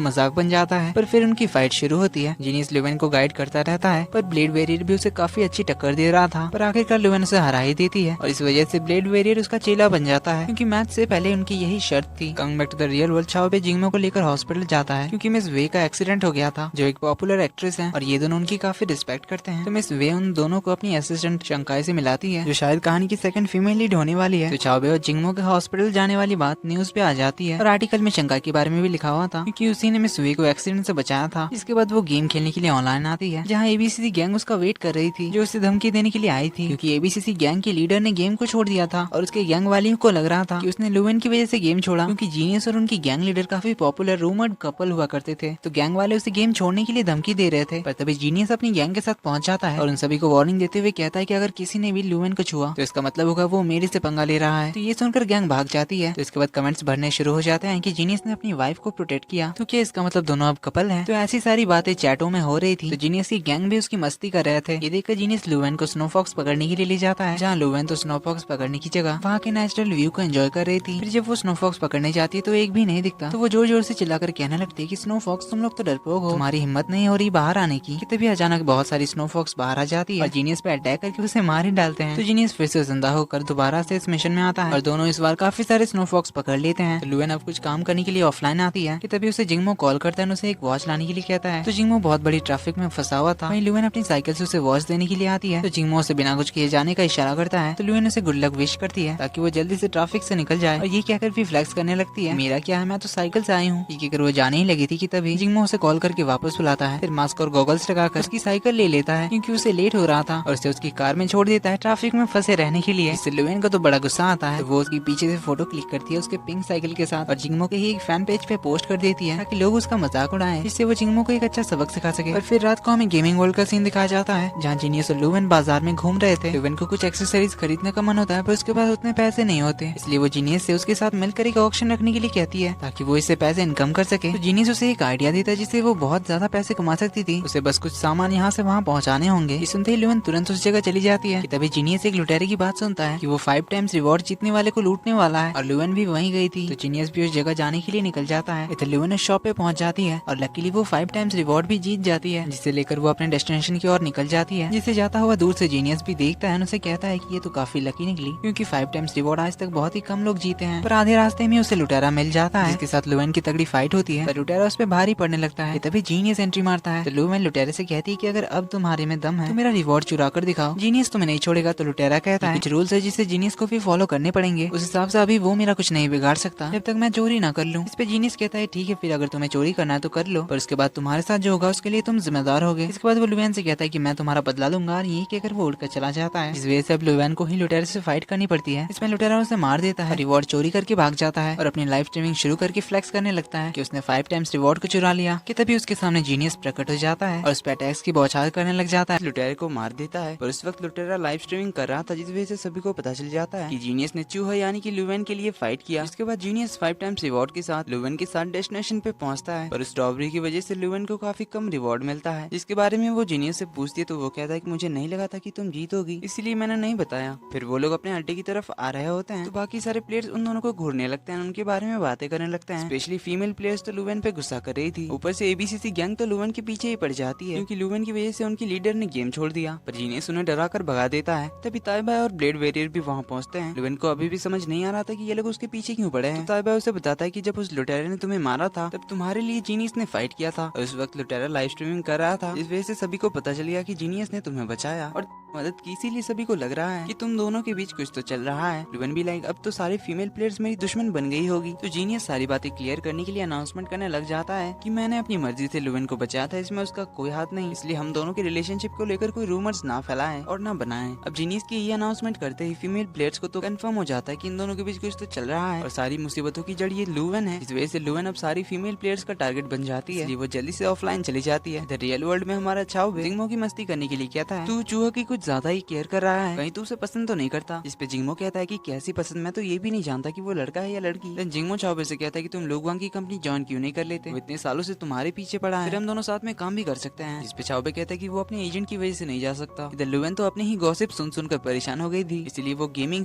मजाक बन जाता है, पर फिर उनकी फाइट शुरू होती है। जीनियस लुवेन को गाइड करता रहता है, पर ब्लेड वेरियर भी उसे काफी अच्छी टक्कर दे रहा था, पर आखिरकार लुवेन उसे हरा ही देती है और इस वजह से ब्लेड वेरियर उसका चेला बन जाता है, क्योंकि मैच से पहले उनकी यही शर्त थी। Coming back to the real world, चाओबे जिंगमो को लेकर हॉस्पिटल जाता है क्योंकि मिस वे का एक्सीडेंट हो गया था, जो एक पॉपुलर एक्ट्रेस है और ये दोनों उनकी काफी रिस्पेक्ट करते हैं। तो मिस वे उन दोनों को अपनी असिस्टेंट शंकाई से मिलाती है, जो शायद कहानी की सेकंड फीमेल लीड होने वाली है। तो चाओबे और जिंगमो के हॉस्पिटल जाने वाली बात न्यूज पे आ जाती है और आर्टिकल में शंकाई के बारे में भी लिखा हुआ था, क्योंकि उसी ने मिस वे को एक्सीडेंट से बचाया था। इसके बाद वो गेम खेलने के लिए ऑनलाइन आती है, जहाँ एबीसीसी गैंग उसका वेट कर रही थी, जो उसे धमकी देने के लिए आई थी, क्योंकि एबीसीसी गैंग के लीडर ने गेम को छोड़ दिया था और उसके गैंग वालियों को लग रहा था कि उसने लुवेन की वजह से गेम छोड़ा, क्योंकि जीनियस और उनकी गैंग लीडर काफी पॉपुलर रूमर्ड कपल हुआ करते थे। तो गैंग वाले उसे गेम छोड़ने के लिए धमकी दे रहे थे, पर तभी जीनियस अपनी गैंग के साथ पहुंच जाता है और उन सभी को वार्निंग देते हुए कहता है कि अगर किसी ने भी लुवेन को छुआ तो इसका मतलब होगा वो मेरे से पंगा ले रहा है। तो ये सुनकर गैंग भाग जाती है। तो इसके बाद कमेंट्स भरने शुरू हो जाते हैं कि जीनियस ने अपनी वाइफ को प्रोटेक्ट किया, तो क्या इसका मतलब दोनों अब कपल हैं? तो ऐसी सारी बातें चैटों में हो रही थी। तो जीनियस की गैंग भी उसकी मस्ती कर रहे थे। ये देखकर जीनियस लुवेन को स्नोफॉक्स पकड़ने के लिए ले जाता है, जहाँ लुवेन तो स्नोफॉक्स पकड़ने की जगह वहाँ के नेचुरल व्यू को एंजॉय कर रही थी। फिर जब वो स्नोफॉक्स पकड़ने जाती है तो एक भी नहीं दिखता, तो वो जोर जोर से चिल्लाकर कहने लगती है कि स्नोफॉक्स तुम लोग तो डरपोक हो, तुम्हारी हिम्मत नहीं हो रही बाहर आने की। कि तभी अचानक बहुत सारी स्नोफॉक्स बाहर आ जाती है और जीनियस पे अटैक करके उसे मार ही डालते हैं। तो जीनियस फिर से जिंदा होकर दोबारा से इस मिशन में आता है और दोनों इस बार काफी सारे स्नोफॉक्स पकड़ लेते हैं। तो लुवेन अब कुछ काम करने के लिए ऑफलाइन आती है कि तभी उसे जिंगमो कॉल करता है और उसे एक वॉच लाने के लिए कहता है। तो जिंगमो बहुत बड़ी ट्रैफिक में फंसा हुआ था, वहीं लुवेन अपनी साइकिल से उसे वॉच देने के लिए आती है। तो जिंगमो उसे बिना कुछ किए जाने का इशारा करता है। तो लुवेन उसे गुड लक विश करती है ताकि वो जल्दी से ट्रैफिक से निकल जाए और ये कहकर भी फ्लेक्स करने लगती है, मेरा क्या है, मैं तो साइकिल से आई हूँ। ये कहकर वो जाने ही लगी थी कि तभी जिंगमो उसे कॉल करके वापस बुलाता है, फिर मास्क और गॉगल्स लगाकर उसकी साइकिल ले लेता है क्योंकि उसे लेट हो रहा था और उसे उसकी कार में छोड़ देता है ट्रैफिक में फंसे रहने के लिए। इससे लुवेन को तो बड़ा गुस्सा आता है, तो वो उसकी पीछे से फोटो क्लिक करती है उसके पिंक साइकिल के साथ और जिंगमो के ही एक फैन पेज पे पोस्ट कर देती है ताकि लोग उसका मजाक उड़ाएं, जिससे वो जिंगमो को एक अच्छा सबक सिखा सके। और फिर रात को हमें गेमिंग वर्ल्ड का सीन दिखाया जाता है, जहाँ जीनियस और लुवेन बाजार में घूम रहे थे। लुवेन को कुछ एक्सेसरीज खरीदने का मन होता है, पर उसके पास उतने पैसे नहीं होते, इसलिए वो जीनियस से उसके साथ मिलकर एक ऑक्शन रखने के लिए कहती है ताकि वो इससे पैसे इनकम कर सके। तो जीनियस उसे एक आइडिया देता है जिससे वो बहुत ज्यादा पैसे कमा सकती थी, उसे बस कुछ सामान यहाँ से वहाँ पहुँचाने होंगे। ये सुनते ही लुवेन तुरंत उस जगह चली जाती है कि तभी जीनियस एक लुटेरे की बात सुनता है कि वो 5 टाइम्स रिवॉर्ड जीतने वाले को लूटने वाला है और लुवेन भी वहीं गई थी। तो जीनियस भी उस जगह जाने के लिए निकल जाता है। इधर लुवेन उस शॉप पे पहुंच जाती है और लकीली वो 5 टाइम्स रिवॉर्ड भी जीत जाती है, जिसे लेकर वो अपने डेस्टिनेशन की ओर निकल जाती है। जिसे जाता हुआ दूर से जीनियस भी देखता है और उसे कहता है कि ये तो काफी लकी निकली, क्योंकि 5 टाइम्स रिवॉर्ड आज तक बहुत ही कम लोग जीते हैं। पर आधे रास्ते में उसे लुटेरा मिल जाता है, जिसके साथ लुवेन की तगड़ी फाइट होती है, पर लुटेरा उस पर भारी पड़ने लगता है। तभी जीनियस एंट्री मारता है। तो लुवेन लुटेरे से कहती है कि अगर अब तुम्हारे में दम है तो मेरा रिवॉर्ड चुरा कर दिखाओ, जीनियस तुम्हें नहीं छोड़ेगा। तो लुटेरा कहता है कुछ रूल्स है जिसे जीनियस को भी फॉलो करने पड़ेंगे, उस हिसाब से अभी वो मेरा कुछ नहीं बिगाड़ सकता जब तक मैं चोरी ना कर लूं। इस पे जीनियस कहता है ठीक है, फिर अगर तुम्हें चोरी करना है तो कर लो, पर उसके बाद तुम्हारे साथ जो होगा उसके लिए तुम जिम्मेदार होगे। इसके बाद वो लुवेन से कहता है कि मैं तुम्हारा बदला लूंगा, और ये कहकर वो उड़कर चला जाता है। इस वजह से अब लुवेन को ही लुटेरे से फाइट करनी पड़ती है। इसमें लुटेरा उसे मार देता है, रिवॉर्ड चोरी करके भाग जाता है और अपनी लाइव स्ट्रीमिंग शुरू करके फ्लेक्स करने लगता है कि उसने 5 टाइम्स रिवॉर्ड को चुरा लिया। कि तभी उसके सामने जीनियस प्रकट हो जाता है और उस पे अटैक्स की बौछार करने लग जाता है, लुटेरे को मार देता है। पर उस वक्त लुटेरा लाइव स्ट्रीमिंग कर रहा था, जिस वजह से सभी को पता चल जाता है कि जीनियस ने चूहा यानी कि लुवेन के लिए फाइट किया। इसके बाद जीनियस 5 टाइम्स रिवॉर्ड के साथ लुवेन के साथ डेस्टिनेशन पे पहुंचता है, पर उस रॉबरी की वजह से लुवेन को काफी कम रिवॉर्ड मिलता है, जिसके बारे में वो जीनियस से पूछती है तो वो कहता है कि मुझे नहीं लगा था कि तुम जीतोगी, इसीलिए मैंने नहीं बताया। फिर वो लोग अपने अड्डे की तरफ आ रहे होते हैं, तो बाकी सारे प्लेयर्स उन दोनों को घूरने लगते हैं, उनके बारे में बातें करने लगते हैं। स्पेशली फीमेल प्लेयर्स तो लुवेन पे गुस्सा कर रही थी, ऊपर से एबीसीसी गैंग तो लुवेन के पीछे ही पड़ जाती है, क्योंकि लुवेन की वजह से उनकी लीडर ने गेम छोड़ दिया। पर जीनियस उन्हें डरा कर भगा देता है। तभी ताइबा और ब्लेड वेरियर भी वहाँ पहुँचते हैं। लुवेन को अभी भी समझ नहीं आ रहा था कि ये लोग उसके पीछे क्यों पड़े हैं। तो ताइबा उसे बताता है कि जब उस लुटेरे ने तुम्हें मारा था तब तुम्हारे लिए जीनियस ने फाइट किया था, और उस वक्त लुटेरा लाइव स्ट्रीमिंग कर रहा था, इस वजह से सभी को पता चल गया कि जीनियस ने तुम्हें बचाया और मदद की, इसीलिए सभी को लग रहा है कि तुम दोनों के बीच कुछ तो चल रहा है। लुवेन भी लाइक अब तो सारे फीमेल प्लेयर्स मेरी दुश्मन बन गई होगी। तो जीनियस सारी बातें क्लियर करने के लिए अनाउंसमेंट करने लग जाता है कि मैंने अपनी मर्जी से लुवेन को बचाया था, इसमें उसका कोई हाथ नहीं, इसलिए हम दोनों के रिलेशनशिप को लेकर कोई रूमर्स ना फैलाएं और ना बनाएं। अब जीनियस की ये अनाउंसमेंट करते ही फीमेल प्लेयर्स को तो कंफर्म हो जाता है कि इन दोनों के बीच कुछ तो चल रहा है और सारी मुसीबतों की जड़ ये लुवेन है। इस वजह से लुवेन अब सारी फीमेल प्लेयर्स का टारगेट बन जाती है, इसलिए वो जल्दी से ऑफलाइन चली जाती है। रियल वर्ल्ड में हमारा चाओबे जिंगमो की मस्ती करने के लिए कहता है तू चूहे की कुछ कुछ ज्यादा ही केयर कर रहा है, कहीं तो उसे पसंद तो नहीं करता। जिस पे जिंगमो कहता है कि कैसी पसंद, मैं तो ये भी नहीं जानता कि वो लड़का है या लड़की। लेकिन जिंगमो चाओबे से कहता है कि तुम लोगवांग की कंपनी ज्वाइन क्यों नहीं कर लेते, वो इतने सालों से तुम्हारे पीछे पड़ा है, फिर हम दोनों साथ में काम भी कर सकते हैं। जिस पे चाओबे कहता है कि वो अपने एजेंट की वजह से नहीं जा सकता। इधर लुवेन तो अपने ही गॉसिप सुन सुनकर परेशान हो गई थी, इसलिए वो गेमिंग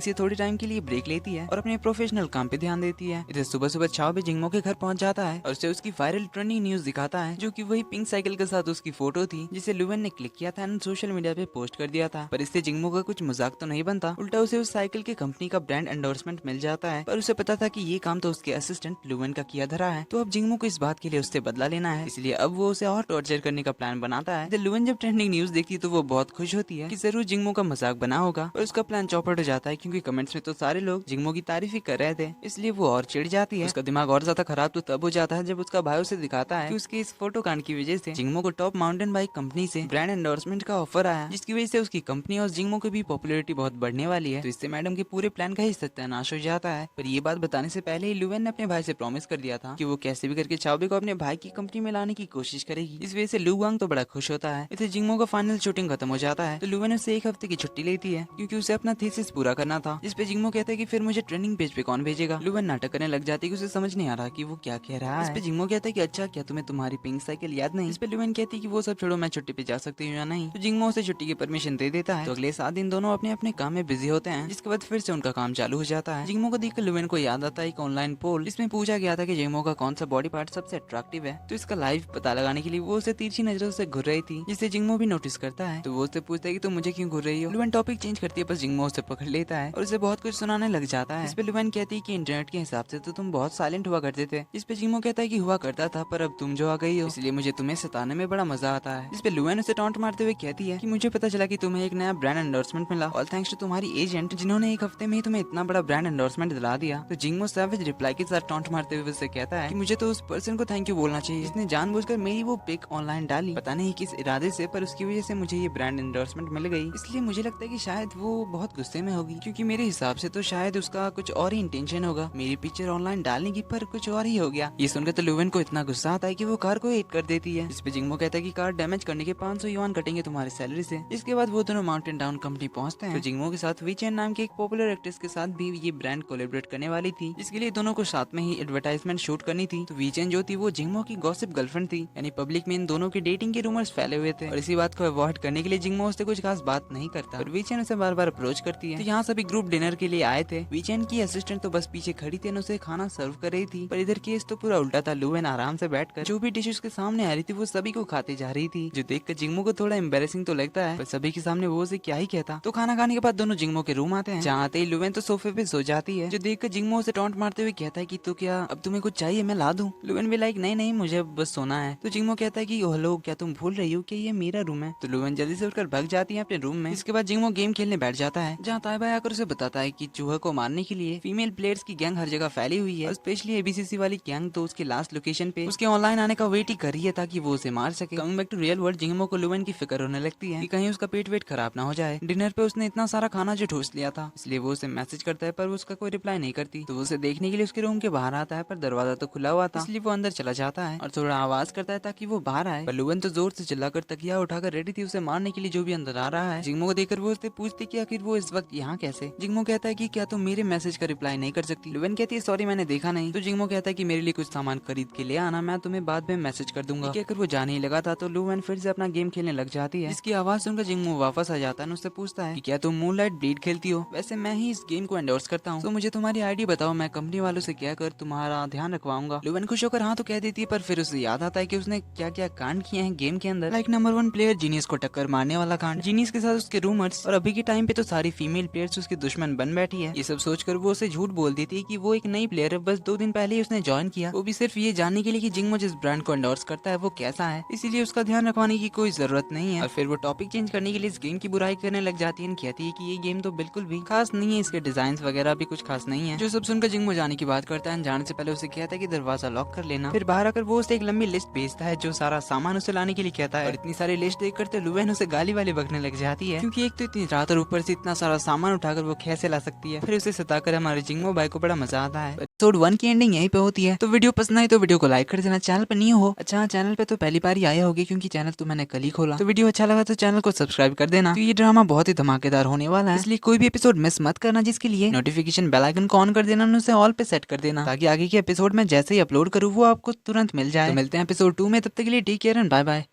से थोड़ी टाइम के लिए ब्रेक लेती है और अपने प्रोफेशनल काम पे ध्यान देती है। इधर सुबह सुबह चाओबे जिंगमो के घर पहुंच जाता है और उसे उसकी वायरल ट्रेंडिंग न्यूज दिखाता है, जो कि वही पिंक साइकिल के साथ उसकी फोटो थी जिसे लुवेन ने क्लिक किया था और सोशल मीडिया पे पोस्ट कर दिया था। पर इससे जिंगमो का कुछ मजाक तो नहीं बनता, उल्टा उसे उस साइकिल की कंपनी का ब्रांड एंडोर्समेंट मिल जाता है। पर उसे पता था कि ये काम तो उसके असिस्टेंट लुवेन का किया धरा है, तो अब जिंगमो को इस बात के लिए उससे बदला लेना है, इसलिए अब वो उसे और टॉर्चर करने का प्लान बनाता है। लुवेन जब ट्रेंडिंग न्यूज देखती है तो वो बहुत खुश होती है कि जरूर जिंगमो का मजाक बना होगा, पर उसका प्लान चौपट हो जाता है क्योंकि कमेंट्स में तो सारे लोग जिंगमो की तारीफ ही कर रहे थे, इसलिए वो और चिढ़ जाती है। उसका दिमाग और ज्यादा खराब तो तब हो जाता है जब उसका भाई उसे दिखाता है कि उसके इस फोटो कांड की वजह से जिंगमो को टॉप माउंटेन बाइक कंपनी से ब्रांड एंडोर्समेंट का ऑफर आया, जिसकी वजह से उसकी कंपनी और जिंगमो की भी पॉपुलैरिटी बहुत बढ़ने वाली है। तो इससे मैडम के पूरे प्लान का ही सत्यानाश हो जाता है। पर ये बात बताने से पहले ही लुवेन ने अपने भाई से प्रॉमिस कर दिया था कि वो कैसे भी करके चाओबे को अपने भाई की कंपनी में लाने की कोशिश करेगी। इस वजह से लुवांग तो बड़ा खुश होता है। इसे जिंगमो का फाइनल शूटिंग खत्म हो जाता है तो लुवेन उसे 1 हफ्ते की छुट्टी लेती है क्योंकि उसे अपना थीसिस पूरा करना था। जिस पे जिंगमो कहता है कि फिर मुझे ट्रेनिंग पेज पे कौन भेजेगा। लुवेन नाटक करने लग जाती है कि उसे समझ नहीं आ रहा कि वो क्या कह रहा है। इस पे जिंगमो कहता है कि अच्छा क्या तुम्हें तुम्हारी पिंक साइकिल याद नहीं। इस पे लुवेन कहती है कि वो सब छोड़ो, मैं छुट्टी पे जा सकती हूँ या नहीं। तो जिंगमो उसे छुट्टी की परमिशन दे देता है। तो अगले 7 दिन दोनों अपने अपने काम में बिजी होते हैं, जिसके बाद फिर से उनका काम चालू हो जाता है। जिंगमो को देखकर लुवेन को याद आता है एक ऑनलाइन पोल, इसमें पूछा गया था कि जिंगमो का कौन सा बॉडी पार्ट सबसे अट्रैक्टिव है। तो इसका लाइव पता लगाने के लिए वो उसे तिरछी नजरों से घूर रही थी, जिसे जिंगमो भी नोटिस करता है। तो वो उससे पूछता है कि तुम मुझे क्यों घूर रही हो। लुवेन टॉपिक चेंज करती है, बस जिंगमो उसे पकड़ लेता है और उसे बहुत कुछ सुनाने लग जाता है। इस पे लुवेन कहती है कि इंटरनेट के हिसाब से तो तुम बहुत साइलेंट हुआ करते थे। इस पे जिंगमो कहता है कि हुआ करता था, पर अब तुम जो आ गई हो इसलिए मुझे तुम्हें सताने में बड़ा मजा आता है। इस पे लुवेन उसे टॉन्ट मारते हुए कहती है कि मुझे पता चला कि तुम्हें एक नया ब्रांड एंडोर्समेंट मिला, ऑल थैंक्स टू तुम्हारी एजेंट जिन्होंने 1 हफ्ते में ही तुम्हें इतना बड़ा ब्रांड एंडोर्समेंट दिला दिया। तो जिंगमो सैवेज रिप्लाई के साथ टॉन्ट मारते हुए उसे कहता है कि मुझे तो उस पर्सन को थैंक यू बोलना चाहिए जिसने जानबूझकर मेरी वो पिक ऑनलाइन डाली, पता नहीं किस इरादे से, पर उसकी वजह से मुझे ये ब्रांड एंडोर्समेंट मिल गई। इसलिए मुझे लगता है कि शायद वो बहुत गुस्से में होगी, क्योंकि मेरे हिसाब से तो शायद उसका कुछ और ही इंटेंशन होगा मेरी पिक्चर ऑनलाइन डालने की, पर कुछ और ही हो गया। ये सुनकर तो लुवेन को इतना गुस्सा आता है कि वो कार को हिट कर देती है। इस पे जिंगमो कहता है कि कार डैमेज करने के 500 युआन कटेंगे तुम्हारी सैलरी से। इसके बाद वो दोनों माउंटेन टाउन कंपनी पहुंचते हैं। तो जिंगमो के साथ वीचेन नाम के एक पॉपुलर एक्ट्रेस के साथ भी ये ब्रांड कोलैबोरेट करने वाली थी, जिसके लिए दोनों को साथ में ही एडवर्टाइजमेंट शूट करनी थी। तो वीचेन जो थी वो जिंगमो की गॉसिप गर्लफ्रेंड थी, यानी पब्लिक में इन दोनों के डेटिंग के रूमर्स फैले हुए थे और इसी बात को अवॉइड करने के लिए जिंगमो उससे कुछ खास बात नहीं करता और वीचेन उसे बार बार अप्रोच करती है। तो यहाँ सभी ग्रुप डिनर के लिए आए थे। वीचेन की असिस्टेंट तो बस पीछे खड़ी थी, उसे खाना सर्व कर रही थी, पर इधर केस तो पूरा उल्टा था। लुवेन आराम से बैठकर जो भी डिश उसके सामने आ रही थी वो सभी को खाते जा रही थी, जो देखकर जिंगमो को थोड़ा एम्बेरसिंग तो लगता है, पर सभी के सामने वो उसे क्या ही कहता। तो खाना खाने के बाद दोनों जिंगमो के रूम आते हैं, जहाँ आते ही लुवेन तो सोफे पे सो जाती है, जो देखकर जिंगमो उसे टॉन्ट मारते हुए कहता है कि तो क्या अब तुम्हें कुछ चाहिए, मैं ला दूं। लुवेन भी लाइक नहीं नहीं मुझे बस सोना है। तो जिंगमो कहता है कि हेलो क्या तुम भूल रही हो कि ये मेरा रूम है। तो लुवेन जल्दी से उठकर भाग जाती है अपने रूम में। इसके बाद जिंगमो गेम खेलने बैठ जाता है, जहाँ ताइबा आकर उसे बताता है कि चूहे को मारने के लिए फीमेल प्लेयर्स की गैंग हर जगह फैली हुई है, स्पेशली एबीसीसी वाली गैंग तो उसके लास्ट लोकेशन पे उसके ऑनलाइन आने का वेट ही कर रही है ताकि वो उसे मार सके। Coming back to real world, Jingmo को लुवेन की फिक्र होने लगती है कि कहीं उसका पेट वेट खराब ना हो जाए। डिनर पे उसने इतना सारा खाना जो ठूस लिया था, इसलिए वो उसे मैसेज करता है, पर उसका कोई रिप्लाई नहीं करती। तो वो उसे देखने के लिए उसके रूम के बाहर आता है, पर दरवाजा तो खुला हुआ था, इसलिए वो अंदर चला जाता है और थोड़ा आवाज करता है ताकि वो बाहर आए। पर लुवेन तो जोर से चिल्लाकर तकिया उठाकर रेडी थी उसे मारने के लिए जो भी अंदर आ रहा है। जिंगमो को देखकर वो उससे पूछती कि आखिर वो इस वक्त यहाँ कैसे। जिंगमो कहता है कि क्या तुम मेरे मैसेज का रिप्लाई नहीं कर सकती। लुवेन कहती है सॉरी मैंने देखा नहीं। तो जिंगमो कहता है कि मेरे लिए कुछ सामान खरीद के ले आना, मैं तुम्हें बाद में मैसेज कर दूंगा। कहकर वो जाने ही लगा था तो लुवेन फिर से अपना गेम खेलने लग जाती है। इसकी आवाज सुनकर जिंगमो वापस आ जाता है, उससे पूछता है कि क्या तुम मूनलाइट ब्लीड खेलती हो। वैसे मैं ही इस गेम को एंडोर्स करता हूँ, तो मुझे तुम्हारी आईडी बताओ, मैं कंपनी वालों से कहकर तुम्हारा ध्यान रखवाऊंगा। लुवेन खुश होकर हाँ तो कह देती है, पर फिर उसे याद आता है कि उसने क्या क्या कांड किए हैं गेम के अंदर। लाइक नंबर 1 प्लेयर जीनियस को टक्कर मारने वाला कांड, जीनियस के साथ उसके रूमर्स, और अभी के टाइम पे तो सारी फीमेल प्लेयर्स उसके दुश्मन बन बैठी है। ये सब सोचकर वो उसे झूठ बोल देती है कि वो एक नई प्लेयर है, बस 2 दिन पहले ही उसने ज्वाइन किया, वो भी सिर्फ ये जानने के लिए कि जिंगमो जिस ब्रांड को एंडोर्स करता है वो कैसा है, इसीलिए उसका ध्यान रखवाने की कोई जरूरत नहीं है। और फिर वो टॉपिक चेंज करने के लिए इस गेम की बुराई करने लग जाती है, कहती है कि ये गेम तो बिल्कुल भी खास नहीं है, इसके डिजाइन वगैरह भी कुछ खास नहीं है। जो सब सुनकर जिंगमो जाने की बात करता है, जाने से पहले उसे कहता है कि दरवाजा लॉक कर लेना। फिर बाहर आकर वो उसे एक लंबी लिस्ट भेजता है जो सारा सामान उसे लाने के लिए कहता है, और इतनी सारी लिस्ट देखकर तो लुवेन उसे गाली वाली बकने लग जाती है, क्योंकि एक तो इतनी रात और ऊपर से इतना सारा सामान उठाकर वो कैसे ला सकती है। फिर उसे सताकर हमारे जिंगमो भाई को बड़ा मजा आता है। एपिसोड 1 की एंडिंग यहीं पे होती है। तो वीडियो पसंद आई तो वीडियो को लाइक कर देना, चैनल पे नहीं हो, अच्छा चैनल पे तो पहली बार ही आया होगी क्योंकि चैनल तो मैंने कल ही खोला। तो वीडियो अच्छा लगा तो चैनल को सब्सक्राइब कर देना, तो ये ड्रामा बहुत ही धमाकेदार होने वाला है, इसलिए कोई भी एपिसोड मिस मत करना, जिसके लिए नोटिफिकेशन बेल आइकन को ऑन कर देना, उसे ऑल पे सेट कर देना, ताकि आगे के एपिसोड में जैसे ही अपलोड करूँ वो आपको तुरंत मिल जाए। तो मिलते हैं एपिसोड 2 में, तब तक के लिए take care and bye bye.